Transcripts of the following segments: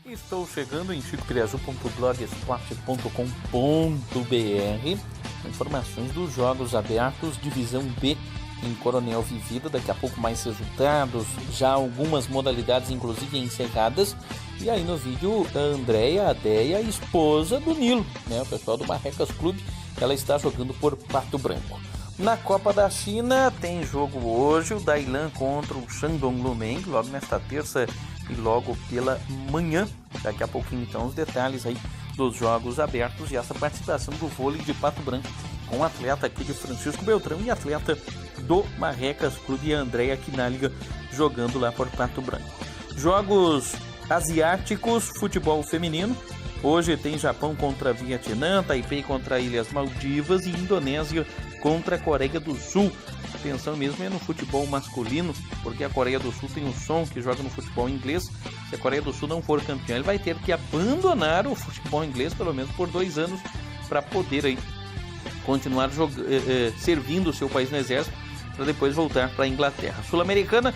Estou chegando em chicopireaju.blogspot.com.br. Informações dos jogos abertos, divisão B em Coronel Vivida. Daqui a pouco mais resultados, já algumas modalidades inclusive encerradas. E aí no vídeo a Andréia, a Deia, esposa do Nilo, né? O pessoal do Marrecas Clube, ela está jogando por Pato Branco. Na Copa da China tem jogo hoje, o Dailan contra o Shandong Luneng, logo nesta terça e logo pela manhã. Daqui a pouquinho então os detalhes aí dos jogos abertos e essa participação do vôlei de Pato Branco com o atleta aqui de Francisco Beltrão e atleta do Marrecas Clube, e a Andréia Quinalha jogando lá por Pato Branco. Jogos asiáticos, futebol feminino. Hoje tem Japão contra Vietnã, Taipei contra Ilhas Maldivas e Indonésia contra a Coreia do Sul. Atenção mesmo é no futebol masculino, porque a Coreia do Sul tem o Son, que joga no futebol inglês. Se a Coreia do Sul não for campeã, ele vai ter que abandonar o futebol inglês pelo menos por 2 anos para poder aí continuar servindo o seu país no exército, para depois voltar para a Inglaterra. Sul-Americana,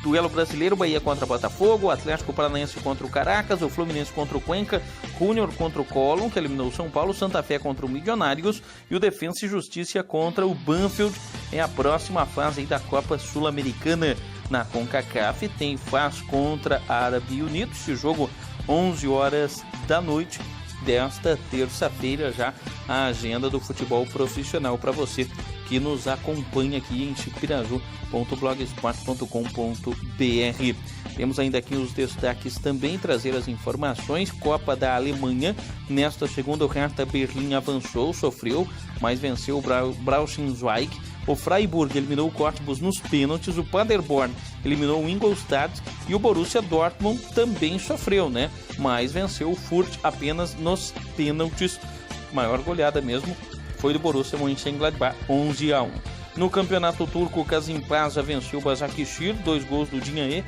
duelo brasileiro, Bahia contra Botafogo, o Atlético Paranaense contra o Caracas, o Fluminense contra o Cuenca, Júnior contra o Colón, que eliminou o São Paulo, Santa Fé contra o Milionários e o Defensa e Justiça contra o Banfield. É a próxima fase aí da Copa Sul-Americana. Na CONCACAF tem FAS contra Árabe Unido, esse jogo 11 horas da noite desta terça-feira, já a agenda do futebol profissional para você que nos acompanha aqui em chicopireaju.blogspot.com.br. Temos ainda aqui os destaques também, trazer as informações. Copa da Alemanha, nesta segunda o Hertha Berlim avançou, sofreu, mas venceu o Braunschweig. O Freiburg eliminou o Cottbus nos pênaltis, o Paderborn eliminou o Ingolstadt e o Borussia Dortmund também sofreu, né? Mas venceu o Furt apenas nos pênaltis. Maior goleada mesmo foi do Borussia Mönchengladbach, 11-1. No campeonato turco, o Kasimpasa venceu o Başakşehir, 2 gols do Dinhaê.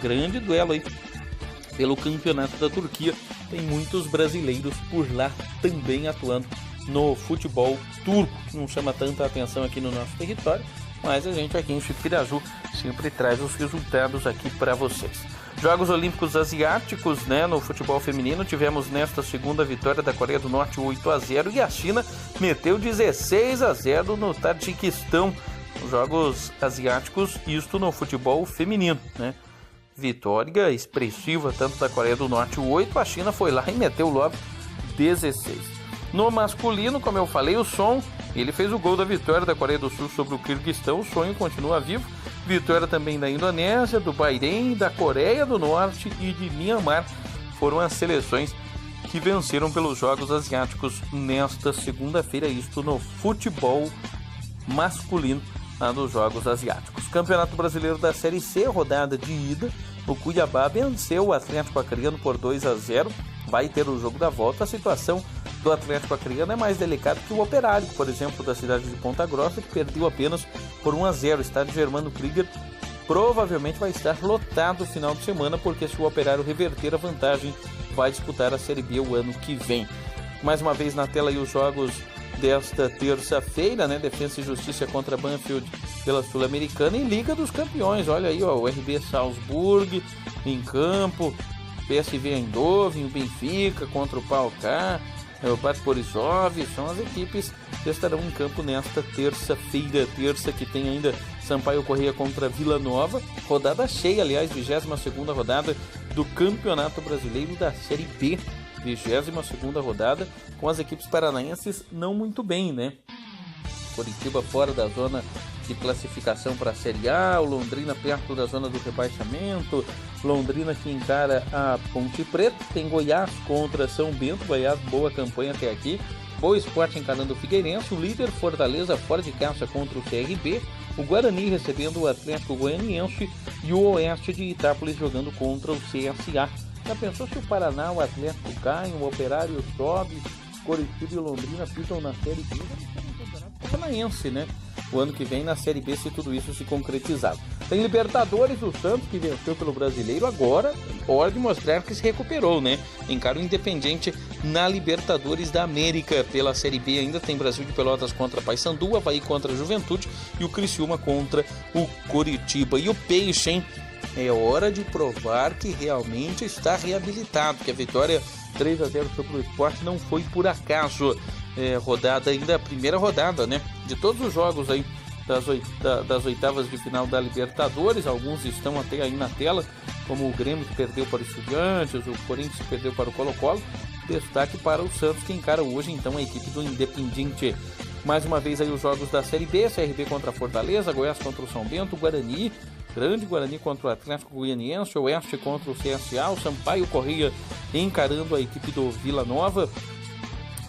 Grande duelo aí pelo campeonato da Turquia. Tem muitos brasileiros por lá também atuando no futebol turco. Não chama tanta atenção aqui no nosso território, mas a gente aqui em Chicopireaju sempre traz os resultados aqui para vocês. Jogos Olímpicos Asiáticos, né, no futebol feminino, tivemos nesta segunda vitória da Coreia do Norte 8-0 e a China meteu 16-0 no Tajiquistão. Jogos Asiáticos, isto no futebol feminino, né? Vitória expressiva tanto da Coreia do Norte 8, a China foi lá e meteu logo 16. No masculino, como eu falei, o Son, ele fez o gol da vitória da Coreia do Sul sobre o Quirguistão. O sonho continua vivo. Vitória também da Indonésia, do Bahrein, da Coreia do Norte e de Myanmar. Foram as seleções que venceram pelos Jogos Asiáticos nesta segunda-feira. Isto no futebol masculino dos Jogos Asiáticos. Campeonato Brasileiro da Série C, rodada de ida. O Cuiabá venceu o Atlético Acreano por 2-0. Vai ter o jogo da volta. A situação do Atlético Acreano é mais delicada que o Operário, por exemplo, da cidade de Ponta Grossa, que perdeu apenas por 1-0. O estádio Germano Krieger provavelmente vai estar lotado no final de semana, porque se o Operário reverter a vantagem, vai disputar a Série B o ano que vem. Mais uma vez na tela aí os jogos desta terça-feira, né? Defensa e Justiça contra Banfield pela Sul-Americana e Liga dos Campeões. Olha aí, ó, o RB Salzburg em campo, PSV Eindhoven, o Benfica contra o PAOK, o Bate Borisov, são as equipes que estarão em campo nesta terça-feira, terça que tem ainda Sampaio Corrêa contra Vila Nova, rodada cheia, aliás, 22ª rodada do Campeonato Brasileiro da Série B, 22ª rodada, com as equipes paranaenses não muito bem, né? Coritiba fora da zona de classificação para a Série A, o Londrina perto da zona do rebaixamento, Londrina que encara a Ponte Preta, tem Goiás contra São Bento, Goiás boa campanha até aqui, Boa Esporte encarando o Figueirense, o líder Fortaleza fora de casa contra o CRB, o Guarani recebendo o Atlético Goianiense e o Oeste de Itápolis jogando contra o CSA. Já pensou se o Paraná, o Atlético caem, o Operário sobe, Coritiba e Londrina ficam na Série B? Paranaense, né? O ano que vem na Série B, se tudo isso se concretizar. Tem Libertadores, o Santos que venceu pelo Brasileiro, agora pode mostrar que se recuperou, né? Encara o Independiente na Libertadores da América. Pela Série B ainda tem Brasil de Pelotas contra Paysandu, Avaí contra a Juventude e o Criciúma contra o Coritiba. E o Peixe, hein? é hora de provar que realmente está reabilitado, que a vitória 3-0 sobre o Sport não foi por acaso. Rodada ainda, a primeira rodada, né, de todos os jogos aí das oitavas de final da Libertadores. Alguns estão até aí na tela, como o Grêmio que perdeu para o Estudiantes, o Corinthians que perdeu para o Colo-Colo. Destaque para o Santos, que encara hoje então a equipe do Independiente. Mais uma vez aí os jogos da Série B: CRB contra a Fortaleza, Goiás contra o São Bento, Guarani, Grande Guarani contra o Atlético Goianiense, Oeste contra o CSA, o Sampaio Corrêa encarando a equipe do Vila Nova.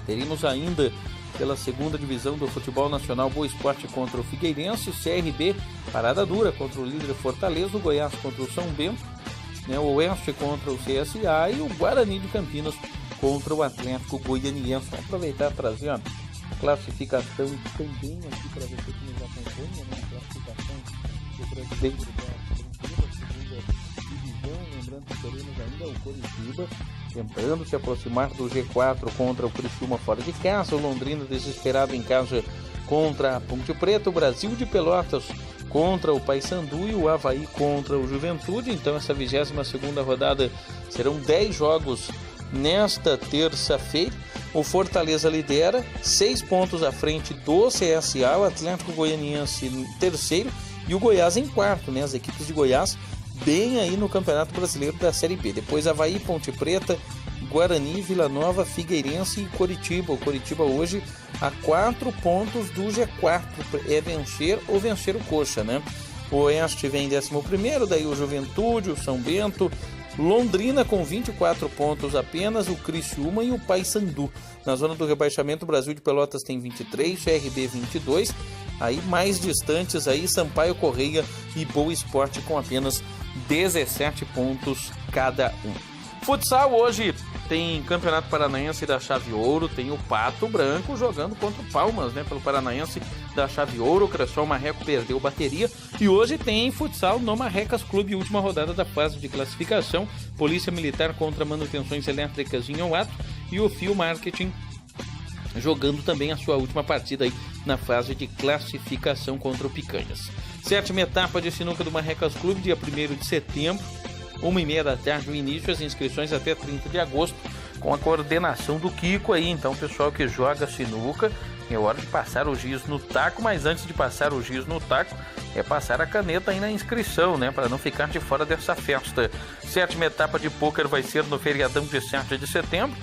Teríamos ainda pela segunda divisão do futebol nacional, Boa Esporte contra o Figueirense, CRB, parada dura contra o líder Fortaleza, o Goiás contra o São Bento, né, o Oeste contra o CSA e o Guarani de Campinas contra o Atlético Goianiense. Vamos aproveitar e trazer a classificação também aqui para você que nos acompanha, né, a classificação do brasileiro da segunda divisão. Lembrando que teremos ainda o Coritiba tentando se aproximar do G4 contra o Criciúma fora de casa, o Londrina desesperado em casa contra a Ponte Preta, o Brasil de Pelotas contra o Paysandu e o Avaí contra o Juventude. Então essa 22ª rodada serão 10 jogos nesta terça-feira. O Fortaleza lidera 6 pontos à frente do CSA, o Atlético Goianiense em terceiro e o Goiás em quarto, né? As equipes de Goiás bem aí no Campeonato Brasileiro da Série B. Depois Avaí, Ponte Preta, Guarani, Vila Nova, Figueirense e Coritiba. O Coritiba hoje a 4 pontos do G4, é vencer ou vencer o Coxa, né? O Oeste vem em 11º, daí o Juventude, o São Bento, Londrina com 24 pontos apenas, o Criciúma e o Paysandu. Na zona do rebaixamento, o Brasil de Pelotas tem 23, CRB 22. Aí mais distantes aí, Sampaio Corrêa e Boa Esporte com apenas 17 pontos cada um. Futsal hoje tem Campeonato Paranaense da Chave Ouro, tem o Pato Branco jogando contra o Palmas, né, pelo Paranaense da Chave Ouro. O Cressol Marreco perdeu bateria e hoje tem futsal no Marrecas Clube, última rodada da fase de classificação. Polícia Militar contra Manutenções Elétricas em Oato e o Fio Marketing jogando também a sua última partida aí na fase de classificação contra o Picanhas. 7ª etapa de sinuca do Marrecas Clube, dia 1º de setembro, 1h30 da tarde o início, as inscrições até 30 de agosto, com a coordenação do Kiko aí. Então, pessoal que joga sinuca, é hora de passar o giz no taco, mas antes de passar o giz no taco, é passar a caneta aí na inscrição, né, para não ficar de fora dessa festa. 7ª etapa de pôquer vai ser no feriadão de 7 de setembro,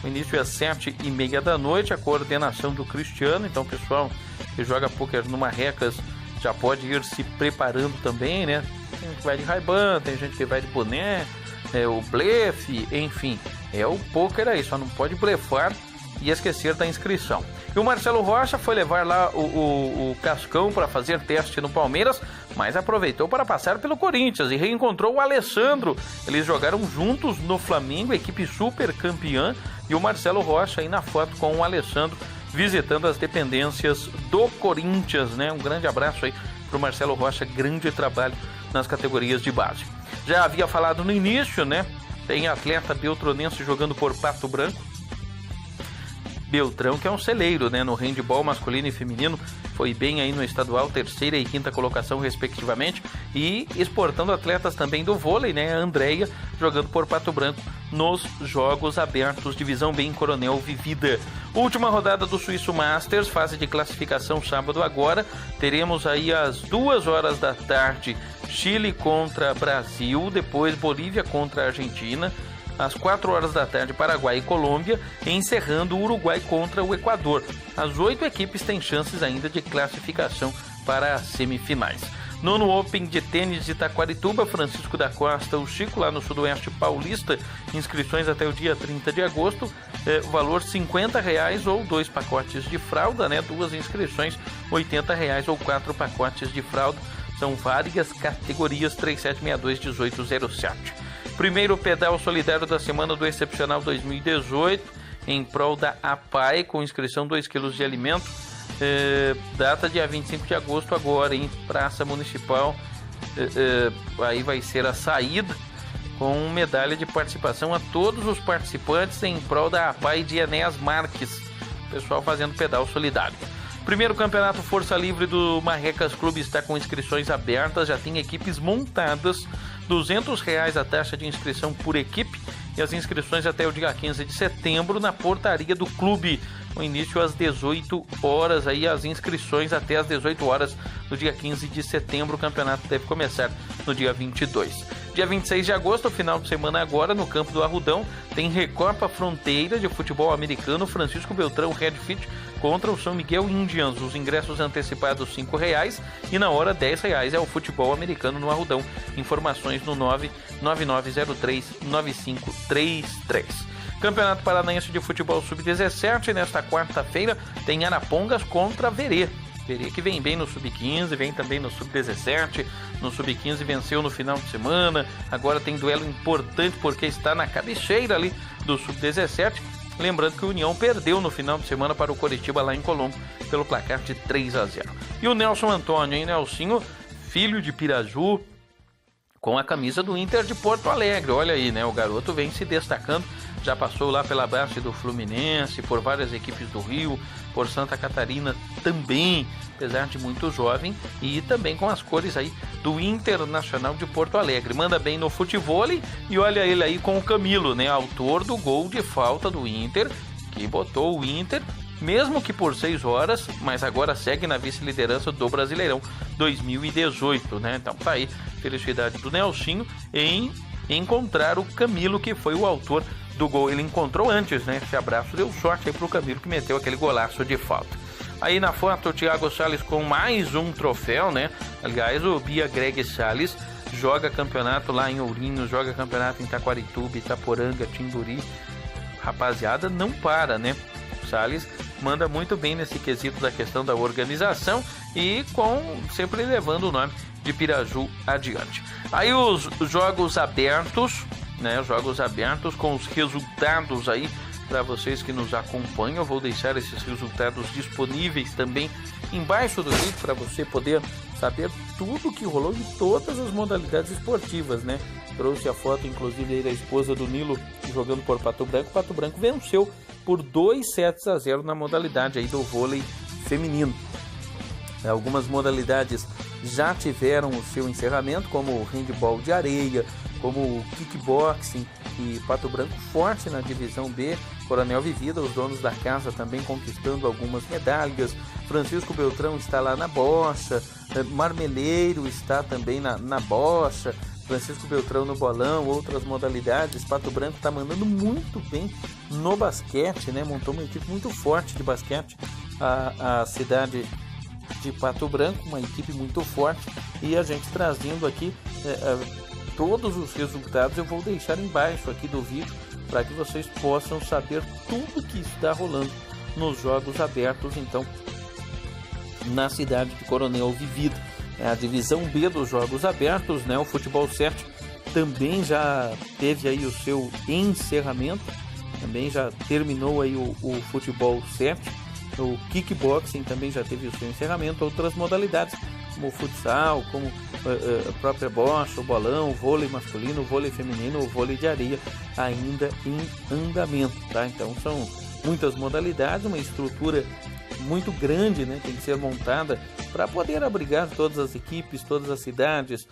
o início é às 7h30 da noite, a coordenação do Cristiano. Então, pessoal que joga pôquer no Marrecas já pode ir se preparando também, né? Tem gente que vai de Ray-Ban, tem gente que vai de boné, o blefe, enfim, o pôquer aí, só não pode blefar e esquecer da inscrição. E o Marcelo Rocha foi levar lá o Cascão para fazer teste no Palmeiras, mas aproveitou para passar pelo Corinthians e reencontrou o Alessandro. Eles jogaram juntos no Flamengo, equipe super campeã, e o Marcelo Rocha aí na foto com o Alessandro visitando as dependências do Corinthians, né? Um grande abraço aí para o Marcelo Rocha, grande trabalho nas categorias de base. Já havia falado no início, né? Tem atleta beltronense jogando por Pato Branco. Beltrão, que é um celeiro, né, no handebol masculino e feminino, foi bem aí no estadual, 3ª e 5ª colocação respectivamente, e exportando atletas também do vôlei, né, a Andréia jogando por Pato Branco nos Jogos Abertos, Divisão B em Coronel Vivida. Última rodada do Suíço Masters, fase de classificação sábado agora, teremos aí às 2h da tarde Chile contra Brasil, depois Bolívia contra Argentina, às 4h da tarde, Paraguai e Colômbia, encerrando o Uruguai contra o Equador. As 8 equipes têm chances ainda de classificação para as semifinais. Nono Open de tênis de Taquarituba, Francisco da Costa, o Chico, lá no Sudoeste Paulista, inscrições até o dia 30 de agosto, valor R$50 ou 2 pacotes de fralda, né? 2 inscrições, R$80 ou 4 pacotes de fralda. São várias categorias, 3762-1807. Primeiro pedal solidário da semana do Excepcional 2018, em prol da APAE, com inscrição 2 kg de alimento. Data dia 25 de agosto agora, em Praça Municipal. Aí vai ser a saída, com medalha de participação a todos os participantes em prol da APAE de Enéas Marques. Pessoal fazendo pedal solidário. Primeiro campeonato Força Livre do Marrecas Clube está com inscrições abertas, já tem equipes montadas R$200 a taxa de inscrição por equipe e as inscrições até o dia 15 de setembro na portaria do clube. O início às 18 horas, aí as inscrições até às 18 horas no dia 15 de setembro. O campeonato deve começar no dia 22. Dia 26 de agosto, final de semana agora, no campo do Arrudão, tem Recopa Fronteira de futebol americano, Francisco Beltrão Redfit contra o São Miguel Indians. Os ingressos antecipados R$5 e na hora R$10 é o futebol americano no Arrudão. Informações no 99903-9533. Campeonato Paranaense de Futebol Sub-17, nesta quarta-feira, tem Arapongas contra Verê. Verê que vem bem no Sub-15, vem também no Sub-17. No Sub-15 venceu no final de semana. Agora tem duelo importante porque está na cabeceira ali do Sub-17. Lembrando que o União perdeu no final de semana para o Coritiba lá em Colombo pelo placar de 3-0. E o Nelson Antônio, hein, Nelsinho, filho de Piraju, com a camisa do Inter de Porto Alegre. Olha aí, né? O garoto vem se destacando. Já passou lá pela base do Fluminense, por várias equipes do Rio, por Santa Catarina também, apesar de muito jovem, e também com as cores aí do Internacional de Porto Alegre. Manda bem no futevôlei e olha ele aí com o Camilo, né? Autor do gol de falta do Inter, que botou o Inter, mesmo que por 6 horas, mas agora segue na vice-liderança do Brasileirão 2018, né? Então tá aí, felicidade do Nelsinho em encontrar o Camilo, que foi o autor do gol. Ele encontrou antes, né? Esse abraço deu sorte aí pro Camilo, que meteu aquele golaço de falta. Aí na foto o Thiago Salles com mais um troféu, né? Aliás, o Bia Greg Salles joga campeonato lá em Ourinhos, joga campeonato em Taquarituba, Itaporanga, Timburi. Rapaziada, não para, né? O Salles manda muito bem nesse quesito da questão da organização e sempre levando o nome de Piraju adiante. Aí os jogos abertos, né? Jogos abertos com os resultados aí para vocês que nos acompanham. Eu vou deixar esses resultados disponíveis também embaixo do vídeo para você poder saber tudo que rolou em todas as modalidades esportivas, né? Trouxe a foto, inclusive, aí da esposa do Nilo jogando por Pato Branco. Pato Branco venceu por 2-0 na modalidade aí do vôlei feminino. Algumas modalidades já tiveram o seu encerramento, como o handball de areia, como o kickboxing, e Pato Branco forte na divisão B. Coronel Vivida, os donos da casa também conquistando algumas medalhas. Francisco Beltrão está lá na bocha, Marmeleiro está também na bocha, Francisco Beltrão no bolão, outras modalidades. Pato Branco está mandando muito bem no basquete, né? Montou uma equipe muito forte de basquete, a cidade de Pato Branco, uma equipe muito forte, e a gente trazendo aqui todos os resultados. Eu vou deixar embaixo aqui do vídeo para que vocês possam saber tudo que está rolando nos jogos abertos, então, na cidade de Coronel Vivida. A divisão B dos jogos abertos, né? O futebol 7 também já teve aí o seu encerramento, também já terminou aí o futebol 7. O kickboxing também já teve o seu encerramento. Outras modalidades, como o futsal, como a própria bocha, o bolão, o vôlei masculino, o vôlei feminino, o vôlei de areia, ainda em andamento, tá? Então são muitas modalidades, uma estrutura muito grande, né? Tem que ser montada para poder abrigar todas as equipes, todas as cidades,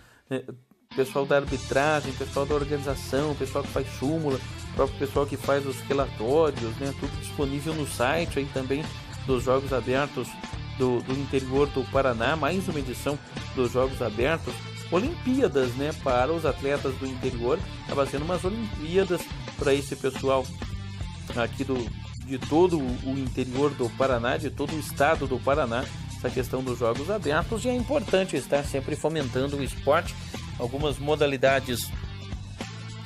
pessoal da arbitragem, pessoal da organização, pessoal que faz súmula, próprio pessoal que faz os relatórios, né? Tudo disponível no site aí também dos Jogos Abertos do interior do Paraná. Mais uma edição dos Jogos Abertos, Olimpíadas, né, para os atletas do interior. Estava sendo umas Olimpíadas para esse pessoal aqui de todo o interior do Paraná, de todo o estado do Paraná, essa questão dos Jogos Abertos, e é importante estar sempre fomentando o esporte. Algumas modalidades,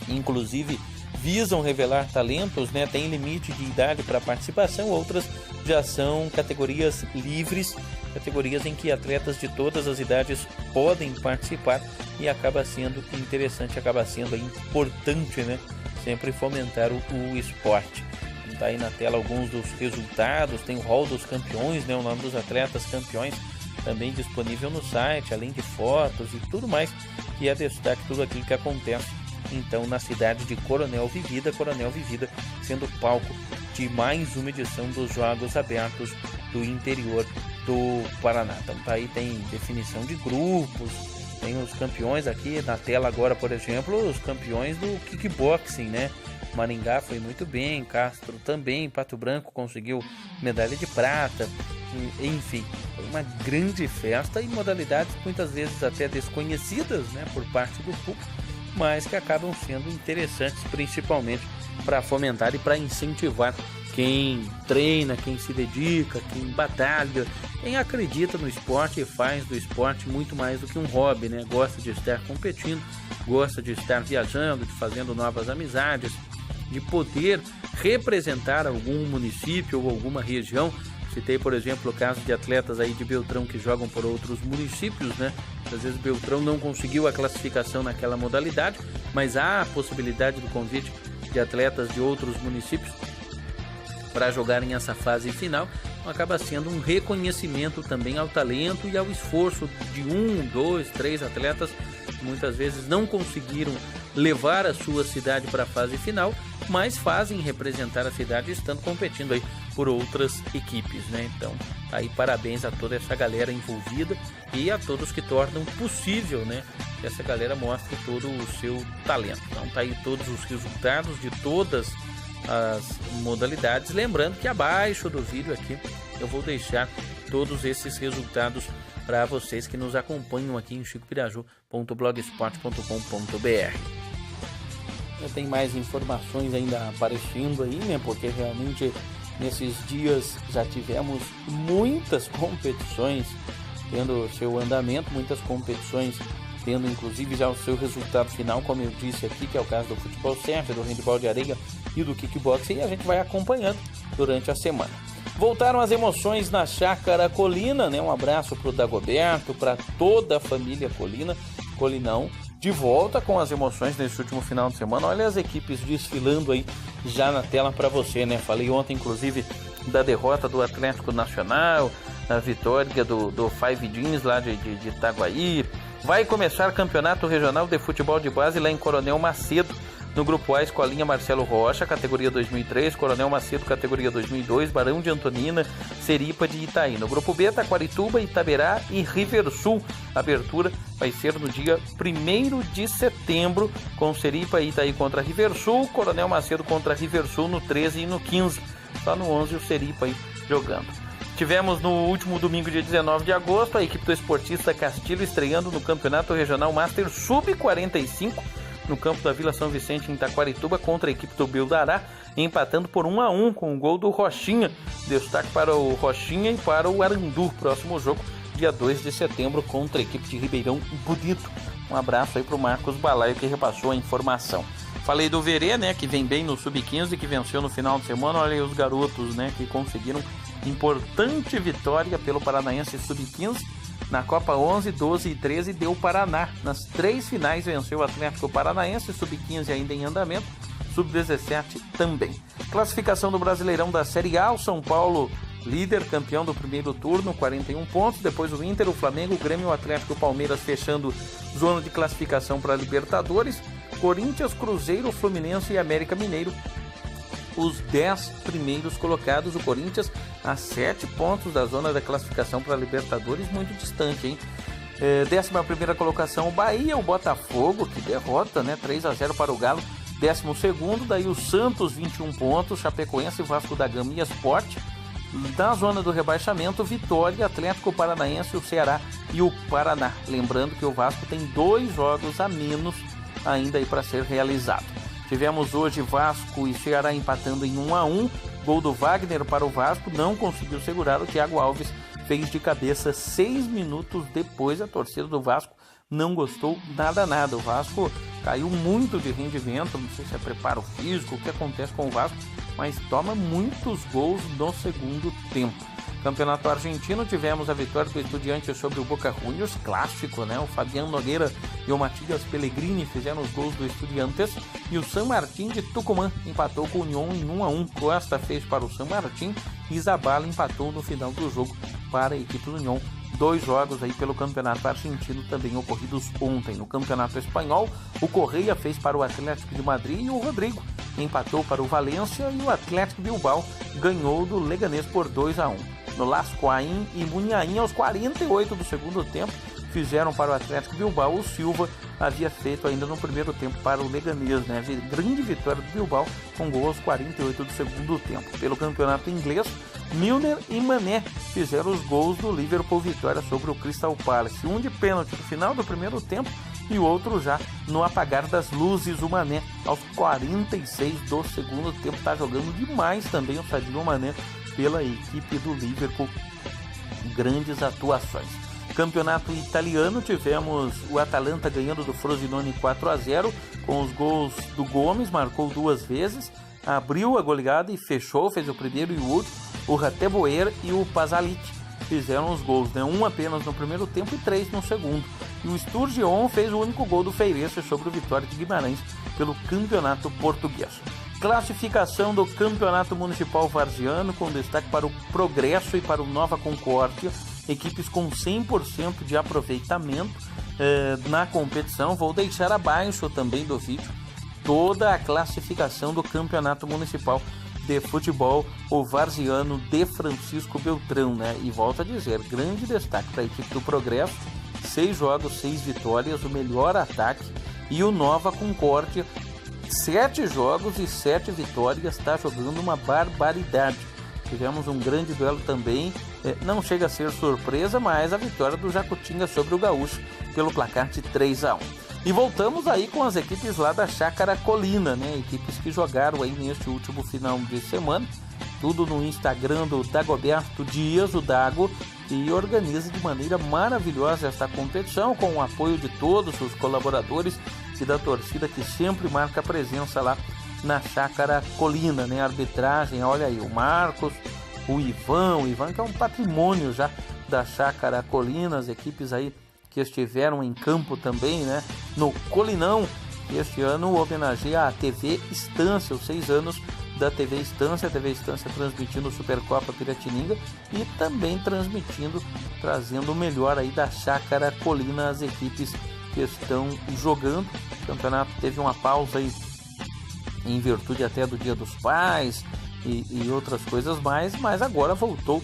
inclusive, visam revelar talentos, né? Tem limite de idade para participação, outras já são categorias livres, categorias em que atletas de todas as idades podem participar, e acaba sendo interessante, acaba sendo importante, né? Sempre fomentar o esporte. Está aí na tela alguns dos resultados, tem o hall dos campeões, né? O nome dos atletas campeões também disponível no site, além de fotos e tudo mais, que é destaque tudo aquilo que acontece então na cidade de Coronel Vivida sendo palco de mais uma edição dos Jogos Abertos do interior do Paraná. Então tá aí, tem definição de grupos, Tem os campeões aqui na tela agora, por exemplo, os campeões do kickboxing, né? Maringá foi muito bem, Castro também, Pato Branco conseguiu medalha de prata, enfim, foi uma grande festa e modalidades muitas vezes até desconhecidas, né, por parte do público, mas que acabam sendo interessantes principalmente para fomentar e para incentivar quem treina, quem se dedica, quem batalha, quem acredita no esporte e faz do esporte muito mais do que um hobby, né? Gosta de estar competindo, gosta de estar viajando, de fazendo novas amizades, de poder representar algum município ou alguma região. Citei, por exemplo, o caso de atletas aí de Beltrão que jogam por outros municípios, né? Às vezes Beltrão não conseguiu a classificação naquela modalidade, mas há a possibilidade do convite de atletas de outros municípios para jogarem essa fase final. Acaba sendo um reconhecimento também ao talento e ao esforço de 1, 2, 3 atletas que muitas vezes não conseguiram levar a sua cidade para a fase final, mas fazem representar a cidade estando competindo aí por outras equipes, né? Então, aí parabéns a toda essa galera envolvida e a todos que tornam possível, né, que essa galera mostre todo o seu talento. Então, tá aí todos os resultados de todas as modalidades, lembrando que abaixo do vídeo aqui eu vou deixar todos esses resultados para vocês que nos acompanham aqui em chicopiraju.blogspot.com.br. Tem mais informações ainda aparecendo aí, né? Porque realmente nesses dias já tivemos muitas competições tendo seu andamento, muitas competições tendo inclusive já o seu resultado final, como eu disse aqui, que é o caso do futebol 7, do handebol de areia e do kickboxing, e a gente vai acompanhando durante a semana. Voltaram as emoções na Chácara Colina, né? Um abraço para o Dagoberto, para toda a família Colinão, de volta com as emoções nesse último final de semana. Olha as equipes desfilando aí já na tela para você, né? Falei ontem, inclusive, da derrota do Atlético Nacional, a vitória do Five Jeans lá de Itaguaí. Vai começar o Campeonato Regional de Futebol de Base lá em Coronel Macedo. No grupo A, Escolinha Marcelo Rocha, categoria 2003, Coronel Macedo, categoria 2002, Barão de Antonina, Seripa de Itaí. No grupo B, Taquarituba, Itaberá e Riversul. A abertura vai ser no dia 1º de setembro, com Seripa e Itaí contra Riversul, Coronel Macedo contra Riversul no 13 e no 15. Só no 11 o Seripa aí jogando. Tivemos no último domingo, dia 19 de agosto, a equipe do esportista Castilho estreando no Campeonato Regional Master Sub-45, no campo da Vila São Vicente, em Taquarituba, contra a equipe do Beldará, empatando por 1-1 com o gol do Rochinha. Destaque para o Rochinha e para o Arandu. Próximo jogo, dia 2 de setembro, contra a equipe de Ribeirão Bonito. Um abraço aí para o Marcos Balaio, que repassou a informação. Falei do Verê, né, que vem bem no Sub-15, que venceu no final de semana. Olha aí os garotos, né, que conseguiram importante vitória pelo Paranaense Sub-15. Na Copa 11, 12 e 13 deu Paraná. Nas 3 finais venceu o Atlético Paranaense, Sub-15 ainda em andamento, Sub-17 também. Classificação do Brasileirão da Série A, o São Paulo líder, campeão do primeiro turno, 41 pontos. Depois o Inter, o Flamengo, o Grêmio, o Atlético e o Palmeiras fechando zona de classificação para a Libertadores. Corinthians, Cruzeiro, Fluminense e América Mineiro, os 10 primeiros colocados. O Corinthians a 7 pontos da zona da classificação para a Libertadores, muito distante, hein? 11ª colocação o Bahia, o Botafogo, que derrota, né? 3-0 para o Galo. 12º, daí o Santos, 21 pontos, Chapecoense, Vasco da Gama e Sport. Da zona do rebaixamento, Vitória, Atlético Paranaense, o Ceará e o Paraná. Lembrando que o Vasco tem 2 jogos a menos ainda aí para ser realizado. Tivemos hoje Vasco e Ceará empatando em 1-1. Gol do Wagner para o Vasco, não conseguiu segurar. O Thiago Alves fez de cabeça 6 minutos depois. A torcida do Vasco não gostou nada. O Vasco caiu muito de rendimento, não sei se é preparo físico, o que acontece com o Vasco, mas toma muitos gols no segundo tempo. Campeonato Argentino, tivemos a vitória do Estudiantes sobre o Boca Juniors, clássico, né? O Fabiano Nogueira e o Matias Pellegrini fizeram os gols do Estudiantes, e o San Martín de Tucumã empatou com o Unión em 1-1. Costa fez para o San Martín e Zabala empatou no final do jogo para a equipe do Unión. 2 jogos aí pelo Campeonato Argentino também ocorridos ontem. No Campeonato Espanhol, o Correia fez para o Atlético de Madrid e o Rodrigo empatou para o Valência, e o Atlético Bilbao ganhou do Leganés por 2-1. No Las Coain e Munhain, aos 48 do segundo tempo, fizeram para o Atlético Bilbao, o Silva havia feito ainda no primeiro tempo para o Leganés, né? Grande vitória do Bilbao com gol aos 48 do segundo tempo. Pelo campeonato inglês, Milner e Mané fizeram os gols do Liverpool, vitória sobre o Crystal Palace. Um de pênalti no final do primeiro tempo e o outro já no apagar das luzes. O Mané aos 46 do segundo tempo. Está jogando demais também o Sadio Mané pela equipe do Liverpool. Grandes atuações. Campeonato italiano, tivemos o Atalanta ganhando do Frosinone 4-0 com os gols do Gomes, marcou 2 vezes, abriu a goleada e fechou, fez o primeiro e o último. O Rateboer e o Pasalic fizeram os gols, né? 1 apenas no primeiro tempo e 3 no segundo. E o Sturgeon fez o único gol do Feirense sobre o Vitória de Guimarães pelo campeonato português. Classificação do Campeonato Municipal Varziano, com destaque para o Progresso e para o Nova Concórdia, equipes com 100% de aproveitamento na competição. Vou deixar abaixo também do vídeo toda a classificação do Campeonato Municipal de Futebol, o Varziano de Francisco Beltrão, né? E volto a dizer, grande destaque para a equipe do Progresso, 6 jogos, 6 vitórias, o melhor ataque, e o Nova Concórdia, 7 jogos e 7 vitórias, está jogando uma barbaridade. Tivemos um grande duelo também, não chega a ser surpresa, mas a vitória do Jacutinga sobre o Gaúcho pelo placar de 3-1. E voltamos aí com as equipes lá da Chácara Colina, né? Equipes que jogaram aí neste último final de semana, tudo no Instagram do Dagoberto Dias, o Dago, que organiza de maneira maravilhosa esta competição, com o apoio de todos os colaboradores e da torcida que sempre marca presença lá na Chácara Colina, né? Arbitragem, olha aí, o Marcos, o Ivan que é um patrimônio já da Chácara Colina, as equipes aí que estiveram em campo também, né? No Colinão, este ano homenageia a TV Estância, os 6 anos da TV Estância, a TV Estância transmitindo o Supercopa Piratininga e também trazendo o melhor aí da Chácara Colina, as equipes que estão jogando. O campeonato teve uma pausa aí em virtude até do Dia dos Pais e outras coisas mais, mas agora voltou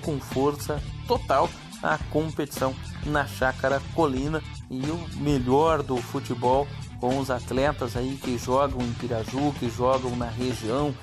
com força total a competição na Chácara Colina, e o melhor do futebol com os atletas aí que jogam em Piraju, que jogam na região,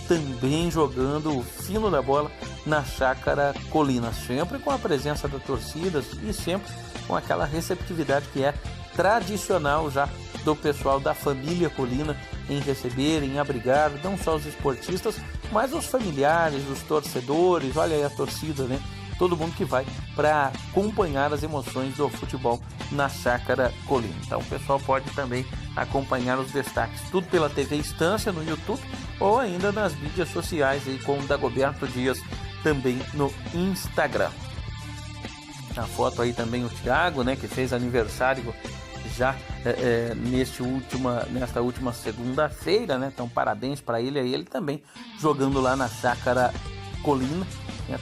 também jogando o fino da bola na Chácara Colina, sempre com a presença da torcida e sempre com aquela receptividade que é tradicional já do pessoal da família Colina em receber, em abrigar não só os esportistas, mas os familiares, os torcedores, olha aí a torcida, né? Todo mundo que vai para acompanhar as emoções do futebol na Chácara Colina. Então o pessoal pode também acompanhar os destaques, tudo pela TV Estância no YouTube ou ainda nas mídias sociais aí com o Dagoberto Dias também no Instagram. Na foto aí também o Thiago, né, que fez aniversário já nesta última segunda-feira, né? Então parabéns para ele também jogando lá na Chácara Colina.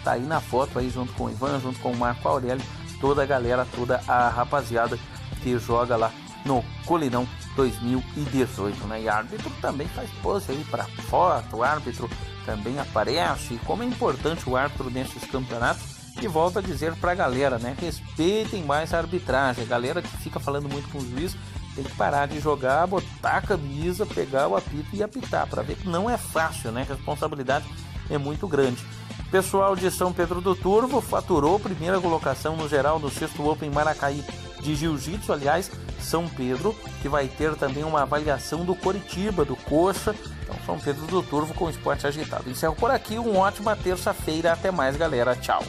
Tá aí na foto aí junto com o Ivan, junto com o Marco Aurélio, toda a galera, toda a rapaziada que joga lá no Colinão 2018, né? E árbitro também faz pose aí para foto, o árbitro também aparece. Como é importante o árbitro nesses campeonatos, e volto a dizer pra galera, né? Respeitem mais a arbitragem. A galera que fica falando muito com o juiz tem que parar de jogar, botar a camisa, pegar o apito e apitar, para ver que não é fácil, né? A responsabilidade é muito grande. Pessoal de São Pedro do Turvo faturou primeira colocação no geral do 6º Open Maracaí de Jiu-Jitsu. Aliás, São Pedro, que vai ter também uma avaliação do Coritiba, do Coxa. Então, São Pedro do Turvo com o esporte agitado. Encerro por aqui, uma ótima terça-feira. Até mais, galera. Tchau.